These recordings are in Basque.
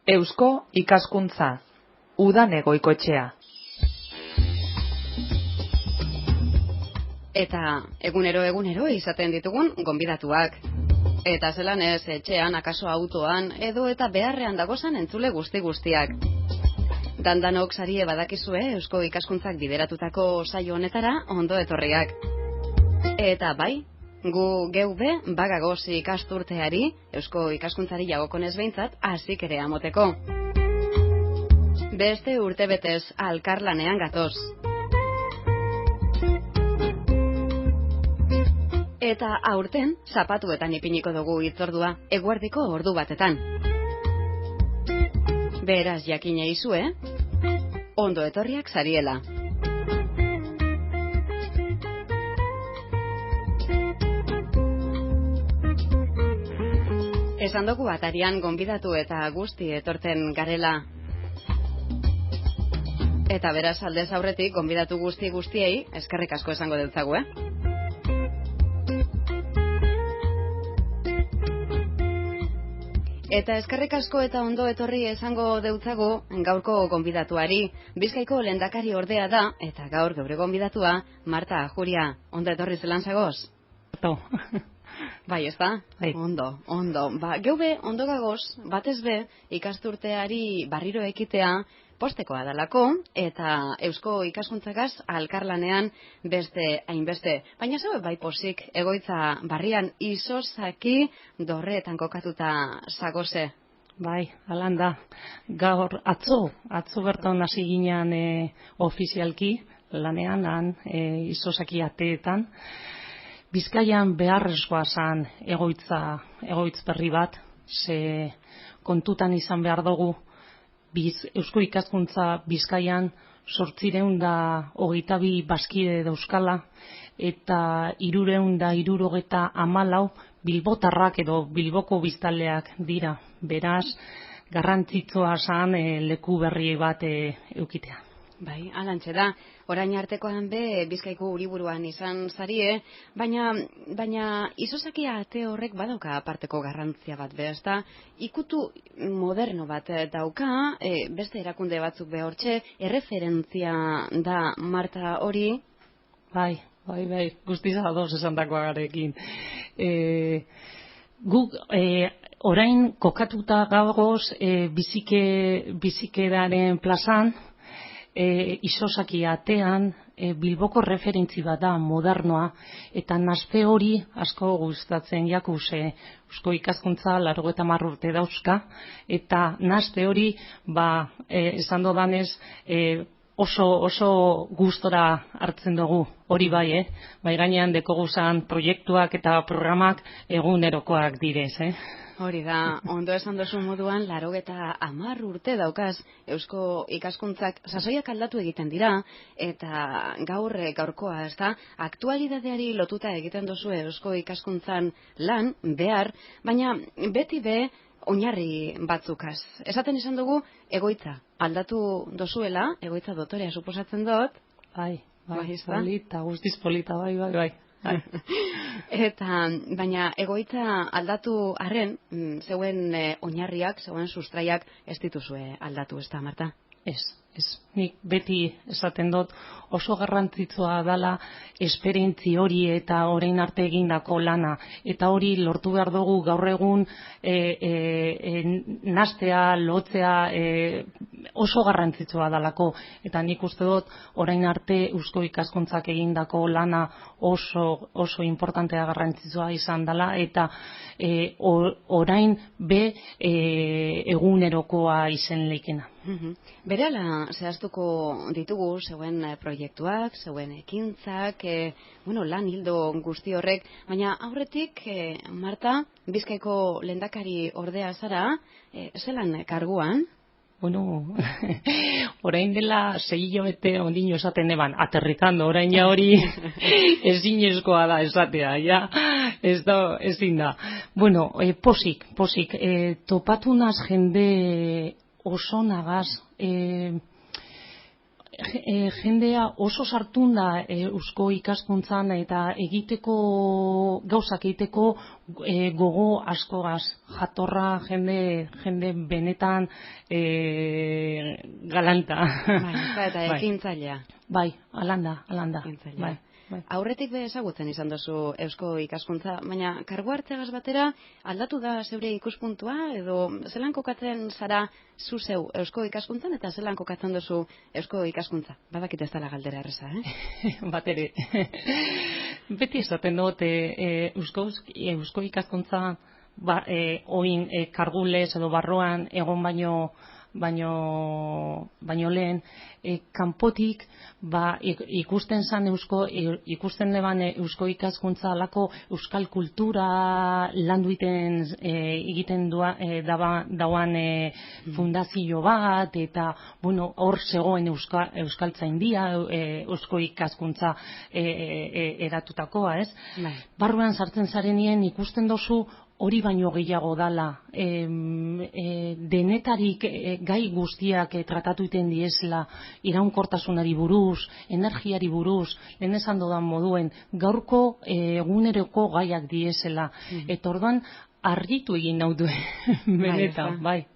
Eusko ikaskuntza, udan egoikoetxea. Eta egunero izaten ditugun gonbidatuak. Eta zelan ez etxean, akaso autoan, edo eta beharrean dagozan entzule guztiak. Dandanok sarie badakizue Eusko ikaskuntzak bideratutako saio honetara ondo etorriak. Eta bai, gu geube bagagoz ikasturteari, Eusko ikaskuntzari jagokonez behintzat, hasik ere amoteko. Beste urtebetez alkarlanean gatoz. Eta aurten, zapatuetan ipiniko dugu hitzordua, eguerdiko ordu batetan. Beraz jakine izue, ondo etorriak zariela. Esan dugu atarian gonbidatu eta guzti etorten garela. Eta beraz aldez aurretik gonbidatu guztiei eskerrik asko esango deutzagu, Eta eskerrik asko eta ondo etorri esango deutzagu gaurko gonbidatuari. Bizkaiko lehendakari ordea da, eta gaur geure gonbidatua, Marta Ajuria. Ondo etorri zelan zagoz? Bai, ez da? Bai. Ondo. Geube, ondo gagoz, batez be, ikasturteari barriro ekitea, postekoa dalako, eta Eusko ikaskuntzagaz alkarlanean beste hainbeste. Baina zeu bai posik, egoitza barrian izozaki dorreetan kokatuta zagoze. Bai, alan da. Gaur atzo bertan hasi ginean ofizialki, lanean, izozaki ateetan. Bizkaian beharrezkoa zan egoitz berri bat, ze kontutan izan behar dugu, Eusko ikaskuntza Bizkaian 822 bazkide dauzkala eta 374 bilbotarrak edo bilboko biztanleak dira. Beraz, garrantzitsua zan leku berri bat eukitea. Bai, alantxe da. Orain artekoan be Bizkaiko hiriburuan izan zarie, baina izosakia ate horrek badauka aparteko garrantzia bat be, ezta? Ikutu moderno bat dauka, beste erakunde batzuk be hortxe, erreferentzia da Marta hori. Bai, guztiz ados esandakoagarekin. Guk orain kokatuta gagoz bizikedaren plazan, izosaki atean Bilboko referentzi bat da modernoa, eta nazpe hori asko gustatzen jakuz Eusko ikaskuntza 80 urte dauzka, eta nazpe hori esan dodanez oso gustora hartzen dugu, hori bai, bai gainean dekoguzan proiektuak eta programak egunerokoak direz, Hori da, ondo esan dozu moduan, 80 urte daukaz Eusko ikaskuntzak sasoiak aldatu egiten dira, eta gaurkoa, ez da, aktualidadeari lotuta egiten dozu Eusko ikaskuntzan lan, behar, baina beti be oinarri batzukaz. Esaten izan dugu, egoitza aldatu dozuela, egoitza dotorea suposatzen dut. Bai, polita, guztiz polita, bai. Baina egoitza aldatu arren, zeuen oinarriak, zeuen sustraiak ez dituzue aldatu, ez da, Marta? Ez. Nik beti esaten dut oso garrantzitsua dela esperientzi hori eta orain arte egindako lana. Eta hori lortu behar dugu gaur egun nastea, lotzea oso garrantzitsua dalako. Eta nik uste dut orain arte Eusko ikaskuntzak egindako lana oso importantea garrantzitsua izan dela. Eta orain be egunerokoa izen leikena. Berehala zehaztuko ditugu zeuen proiektuak, zeuen ekintzak, lan hildo guzti horrek, baina aurretik, Marta, Bizkaiko lehendakari ordea zara, zelan karguan? Orain dela 6 hilabete ondino esaten eban, aterrizando, orain ja hori ezinezkoa da esatea, ezin da. Posik, topatu naz jende oso nagaz, jendea oso sartun da eusko ikaskuntzan eta gauzak egiteko gogo askogaz, jatorra jende benetan galanta. Eta ekintzailea. Bai, alanda. Bai. Aurretik be ezagutzen izan duzu eusko ikaskuntza, baina kargu hartzeagaz batera aldatu da zeure ikuspuntua edo zelan kokatzen zara zu zeu eusko ikaskuntzan eta zelan kokatzen duzu eusko ikaskuntza? Badakit ez dela galdera erreza, Bat ere. Beti esaten dut eusko ikaskuntza oin kargulez edo barroan egon baino lehen kanpotik ikusten neban eusko ikaskuntza alako euskal kultura landu egiten dauan fundazio bat eta hor zegoen euskaltzaindia eusko ikaskuntza eratutakoa, ez? Barruan sartzen zarenien ikusten dozu hori baino gehiago dala, denetarik gai guztiak tratatu iten diesela, iraunkortasunari buruz, energiari buruz, lehen esan dodan moduen, gaurko eguneroko gaiak diesela. Eta orduan, argitu egin naudu, benetan, bai.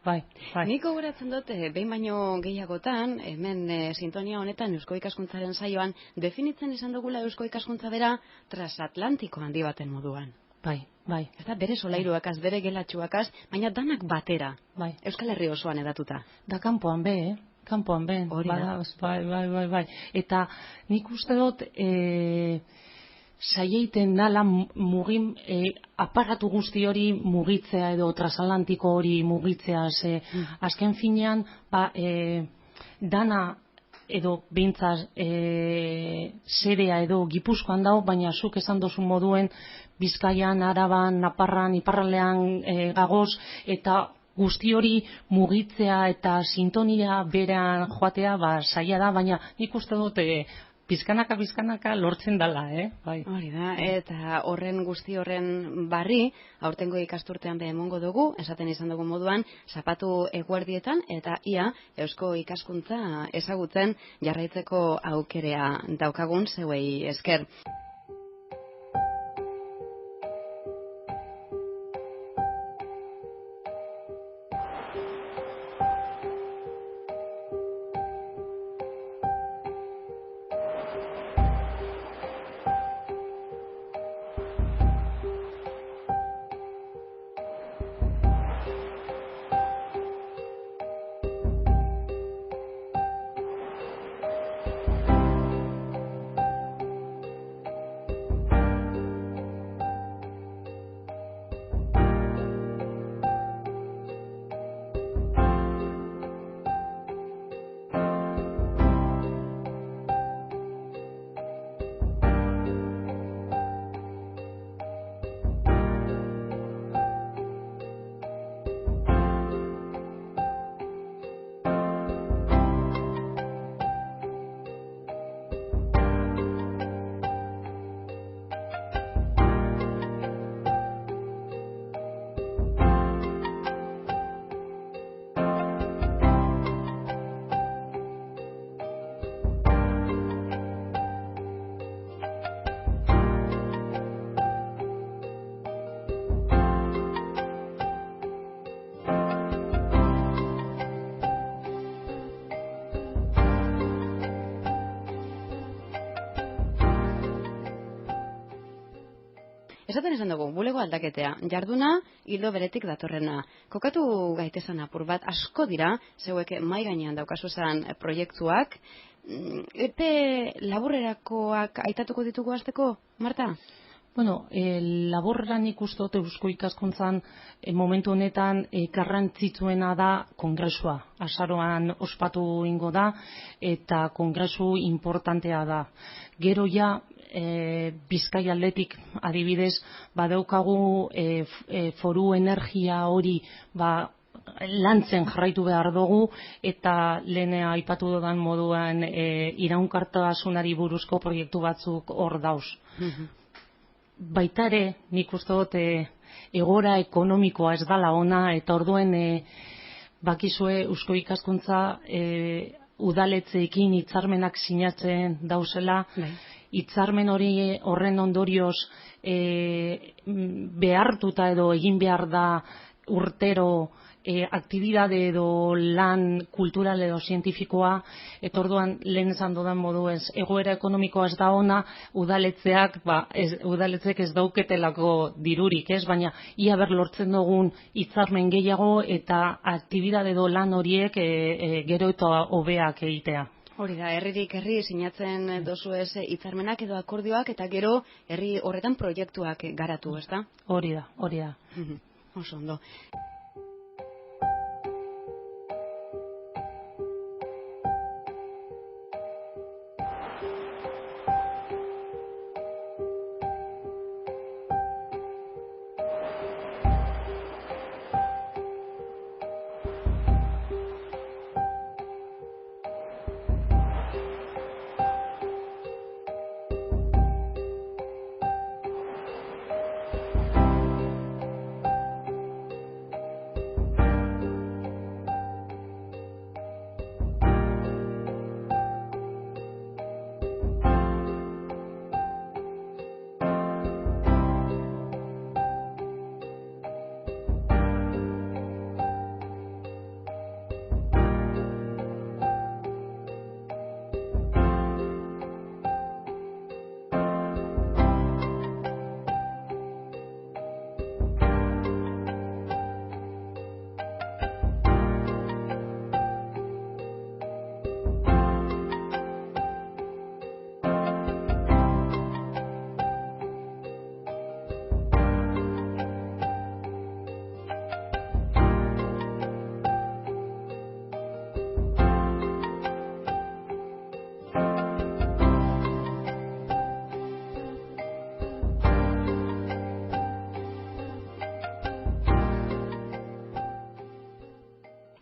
Nik gogoratzen dut, behin baino gehiagotan, hemen sintonia honetan eusko ikaskuntzaren saioan, definitzen izan dugula eusko ikaskuntza bera transatlantiko handi baten moduan. Bai. Eta bere solairuakaz, bere gelatxuakaz, baina danak batera. Bai. Euskal Herri osoan edatuta. Da kanpoan be, kanpoan be. Bai. Eta nik uste dut saieiten dala aparatu guzti hori mugitzea edo transatlantiko hori mugitzea. Azken finean, dana edo behintzaz zerea edo Gipuzkoan dago, baina zuk esan dozu moduen Bizkaian, Araban, Naparran, Iparraldean gagoz, eta guzti hori mugitzea eta sintonia berean joatea zaila da, baina nik uste dut bizkanaka lortzen dala, bai. Hori da, eta guzti horren barri, aurtengo ikasturtean be emongo dugu, esaten izan dugu moduan, zapatu eguerdietan, eta ia eusko ikaskuntza ezagutzen jarraitzeko aukerea daukagun zeuei esker. Esaten esan dugu, bulego aldaketea, jarduna, hildo beretik datorrena. Kokatu gaitezan apur bat, asko dira, zeuek mai gainean daukazuzan proiektuak. Epe laburrerakoak aitatuko ditugu hasteko, Marta? Bueno, laborran ikustot eusko ikaskuntzan momentu honetan garrantzitsuena da kongresua. Azaroan ospatu ingo da eta kongresu importantea da. Gero ja Bizkaia aldetik adibidez badaukagu foru energia hori lantzen jarraitu behar dugu eta lehen aipatu dudan moduan iraunkortasunari buruzko proiektu batzuk hor dauz. Baita ere, nik uste dut egoera ekonomikoa ez dala ona eta orduen bakizue eusko ikaskuntza udaletzeekin hitzarmenak sinatzen dauzela, hitzarmen horren ondorioz behartuta edo egin behar da urtero aktibidade edo lan kultural edo zientifikoa, eta orduan lehen esan dudan moduez, egoera ekonomikoa ez da ona, udaletzeek ez dauketelako dirurik, ez? Baina ia ber lortzen dugun hitzarmen gehiago eta aktibidade edo lan horiek gero eta hobeak egitea. Hori da, herririk herri sinatzen dozu ez hitzarmenak edo akordioak eta gero herri horretan proiektuak garatu, ez da? Hori da. Oso ondo.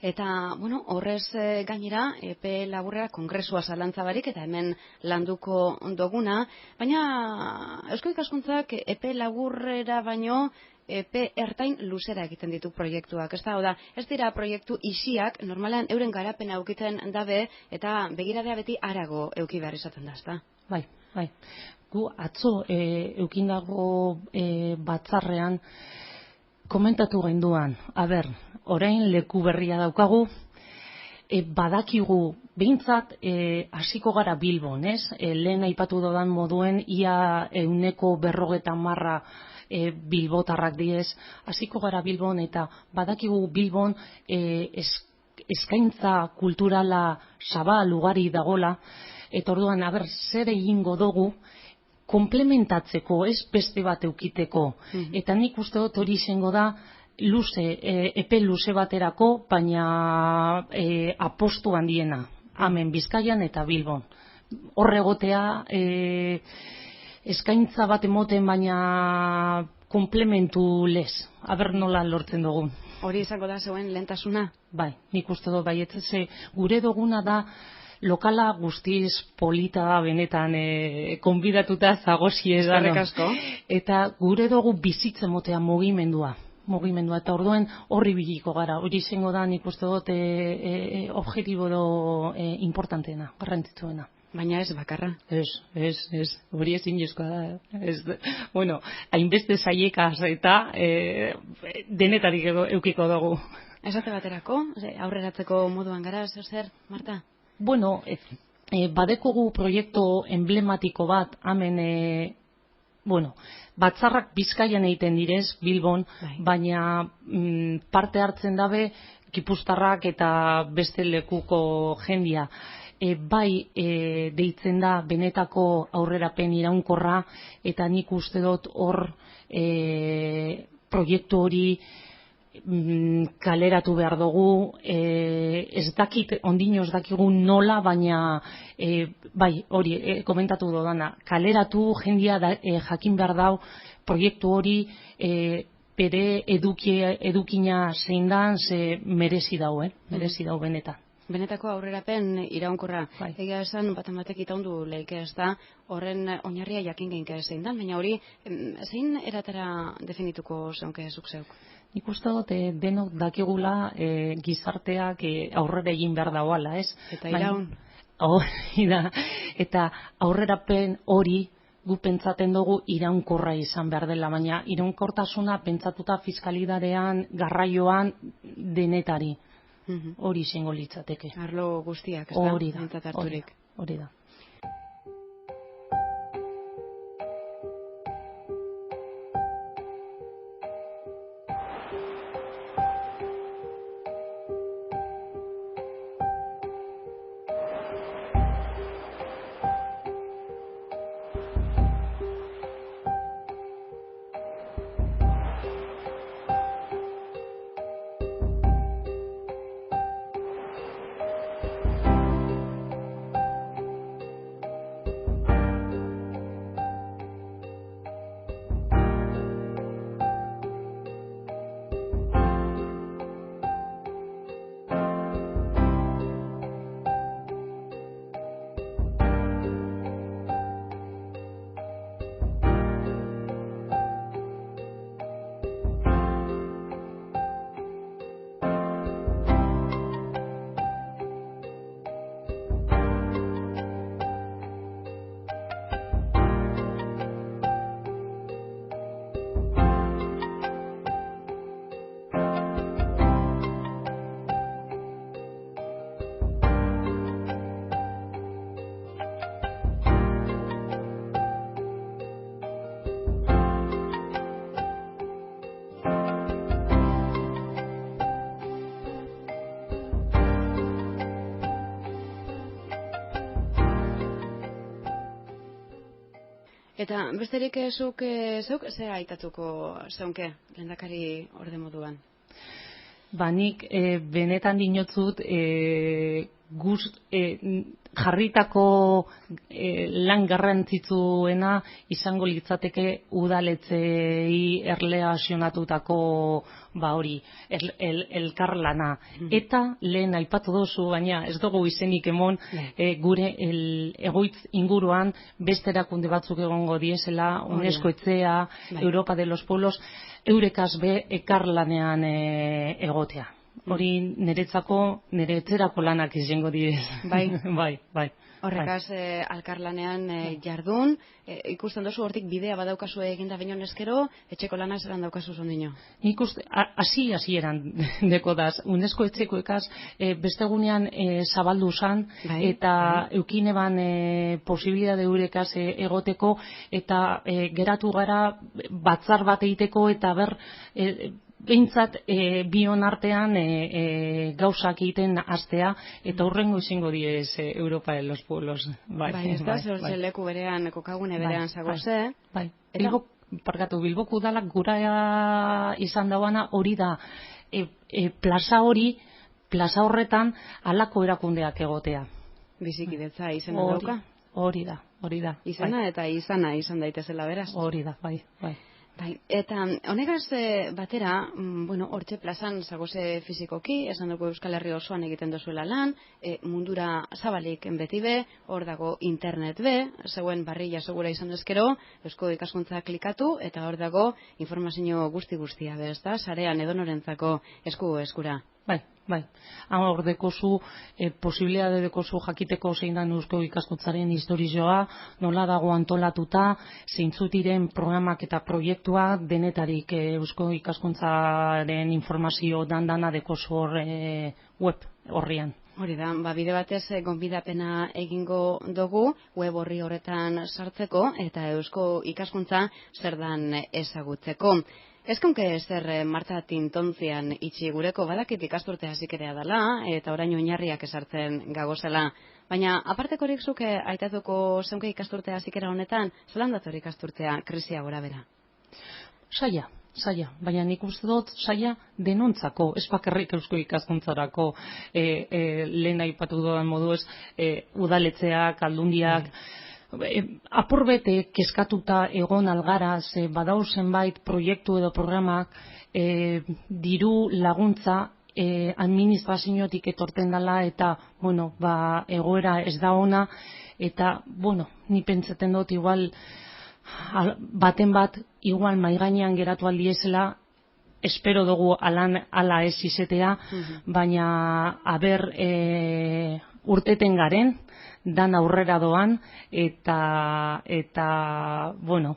Eta, horrez gainera, epe laburrera kongresua zalantza barik eta hemen landuko duguna, baina Eusko Ikaskuntzak epe laburrera baino epe ertain luzera egiten ditu proiektuak. Ez dira proiektu isiak, normalan euren garapena aukiten dabe eta begiradea beti harago euki behar izaten da, ezta? Bai. Gu atzo eukindago batzarrean komentatu genduan, orain leku berria daukagu, badakigu behintzat hasiko gara Bilbon, ez? Lehen aipatu dodan moduen ia 50% bilbotarrak diez, hasiko gara Bilbon eta badakigu Bilbon eskaintza kulturala zabal ugari dagola, eta orduan zer egingo dugu komplementatzeko, ez beste bat eukiteko. Eta nik uste dut hori izango da epe luze baterako, baina apostu handiena, hemen Bizkaian eta Bilbon. Hor egotea eskaintza bat emoten, baina komplementu lez. Nola lortzen dugun. Hori izango da zeuen lehentasuna? Bai, nik uste dut bai, gure duguna da lokala guztiz polita benetan konbidatuta zagozi ez da. Eta gure dugu bizitzen motea mugimendua, eta orduan horri biliko gara. Hori izango da nik uste dut objektibo edo importanteena, garrantzitsuena. Baina ez bakarra. Ez, hori ezinezkoa da. Hainbeste zailekaz eta denetarik eukiko dugu. Esate baterako, aurreratzeko moduan gara, zer, Marta? Badekogu proiektu emblematiko bat, hemen, batzarrak Bizkaian egiten direz, Bilbon, baina parte hartzen dabe Gipuztarrak eta beste lekuko jendia. Bai deitzen da benetako aurrerapen iraunkorra, eta nik uste dut hor proiektu hori kaleratu behar dugu, ez dakit, ondino ez dakigu nola, baina bai, hori, komentatu dodana, kaleratu jendia jakin behar dau proiektu hori bere edukina zein dan, ze merezi dau benetan. Benetako aurrerapen iraunkorra. Egia esan, batek itaundu leike ez da, horren oinarria jakin geinka zein dan, baina hori, zein eratara definituko zeunke zuk zeuk? Nik uste dut denok dakigula gizarteak aurrera egin behar dagoala, ez? Eta iraun. Hori da, eta aurrerapen hori gu pentsaten dugu iraunkorra izan behar dela, baina iraunkortasuna pentsatuta fiskalidadean, garraioan, denetari. Hori izango litzateke. Arlo guztiak, ez da? Hori da, Aintzat harturik. hori da. Eta besterik zeuk ze aitatuko zeunke lehendakari orde moduan? Nik benetan dinotzut jarritako lan garrantzitsuena izango litzateke udaletxeei erlazionatutako hori, elkarlana. Eta lehen aipatu duzu, baina ez dugu izenik emon gure egoitz inguruan beste erakunde batzuk egongo diezela, UNESCO etxea, Europa de los Pueblos, eurekaz be ekarlanean egotea. Hori nire etxerako lanak izango direz. Bai. Horrekaz, alkarlanean jardun, ikusten duzu hortik bidea badaukazu eginda baino eskero, etxeko lana zelan daukazu zondino? Nik uste, hasieran deko daz, UNESCO etxeko ekaz, beste gunean zabaldu zan, eta eukine ban posibilidade eurekaz egoteko, eta geratu gara batzar bat egiteko, eta behintzat bion artean gauzak egiten hastea, eta hurrengo izango diez Europa de los Pueblos. Ez da, zertxe leku berean, kokagune berean zagoze. Bilboko udalak gura izan dauana hori da, plaza horretan halako erakundeak egotea. Bizikidetza izena dauka? Hori da. Izena eta izana izan daitezela beraz. Hori da, bai. Eta honegaz batera, hortxe plazan zagoze fizikoki, esan dugu Euskal Herri osoan egiten duzuela lan, mundura zabalik beti be, hor dago internet be, zeuen barrila segura izan ezkero, Eusko Ikaskuntza klikatu, eta hor dago informazio guztia be, ezta, sarean edonorentzako eskura. Bai. Hor dekozu, posibilidade dekozu jakiteko zein da Eusko Ikaskuntzaren historizoa, nola dago antolatuta, zeintzutiren programak eta proiektua, denetarik Eusko Ikaskuntzaren informazio dandana dekozu hor web horrian. Hori da, bide batez gonbidapena egingo dugu web horri horretan sartzeko eta Eusko Ikaskuntza zer dan ezagutzeko. Ezkonke zer Marta Tintontzian itxi gureko badakit ikasturte hasikerea dela eta orain oinarriak esartzen gagozela. Baina apartekorik zuke aitatuko zeunke ikasturte hasikera honetan, zelan dator ikasturtea krisia gora bera? Saia, baina nik uste dut saia denontzako, ez bakarrik Eusko Ikaskuntzarako, lehen aipatu dudan modu ez, udaletxeak, aldundiak, apurbete kezkatuta egon algara, badau zenbait proiektu edo programak diru laguntza administraziotik etorten dela eta egoera ez da ona eta ni pentsaten dut igual baten bat igual maigainean geratu aldiezela espero dugu ala ez izetea, baina aber urteten garen, dan aurrera doan, eta bueno.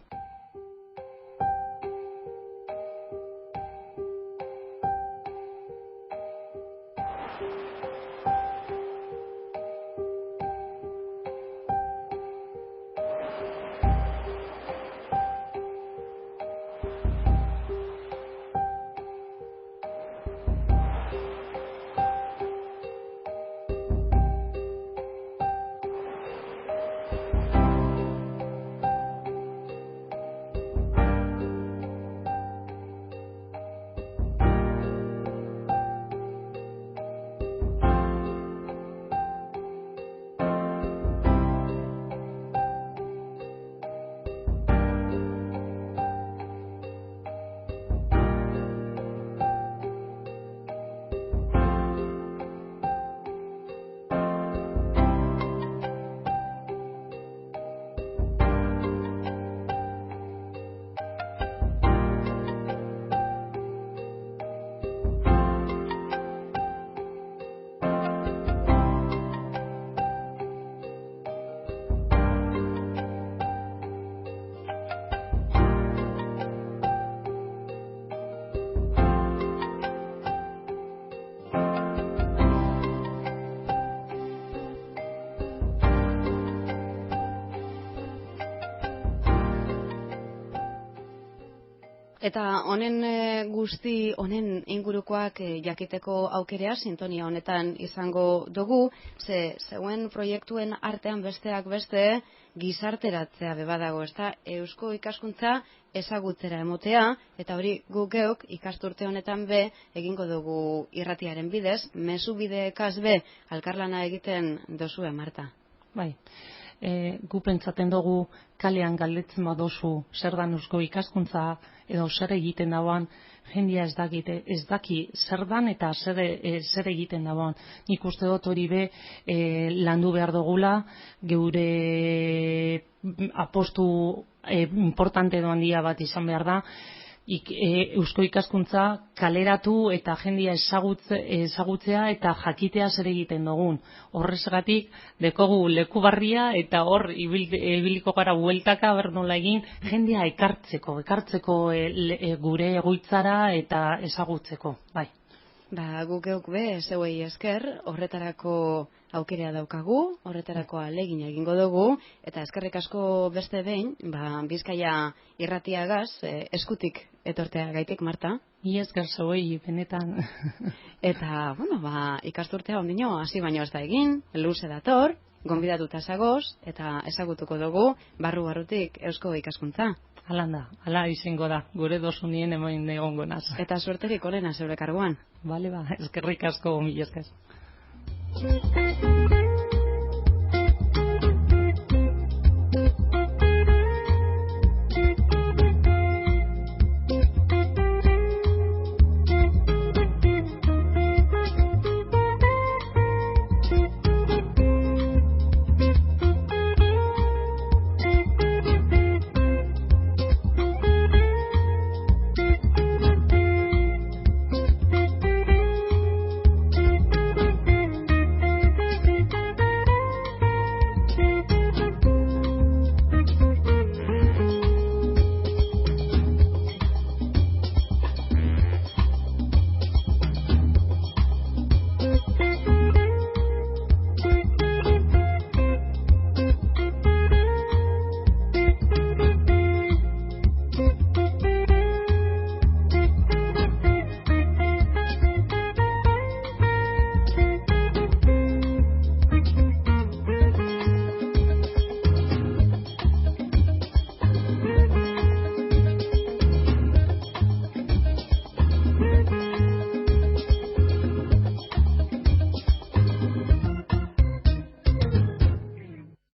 Eta honen guzti, honen ingurukoak jakiteko aukerea sintonia honetan izango dugu, zeuen proiektuen artean besteak beste gizarteratzea bebadago, ezta? Eusko ikaskuntza ezagutzera emotea, eta hori guk geuk ikasturte honetan be egingo dugu irratiaren bidez, mezu bidekaz be elkarlana egiten dozue, Marta. Bai. Gu pentsaten dugu kalean galdetzen badozu zer dan eusko ikaskuntza edo zer egiten dagoan, jendia ez daki zer dan eta zer egiten dagoan. Nik uste dut hori be landu behar dugula, geure apostu importante edo handia bat izan behar da, eusko ikaskuntza kaleratu eta jendia ezagutzea eta jakitea zer egiten dugun. Horrezgatik dekogu leku barria eta hor ibiliko gara bueltaka bernola egin jendia ekartzeko gure egoitzara eta ezagutzeko. Bai. Guk geuk be, zeuei esker, horretarako aukera daukagu, horretarako ahalegina egingo dugu, eta eskerrik asko beste behin, Bizkaia irratiagaz eskutik etortea gaitik, Marta. Esker zeuei, benetan. Eta, ikasturtea ondino, hasi baino ez da egin, luze dator, gonbidatuta zagoz, eta ezagutuko dugu, barru-barrutik eusko ikaskuntza. Alanda, ala izango da, gure dosunien emoin egongo naz. Eta suerterik onena zeure karguan. Bale, eskerrik asko, mila esker.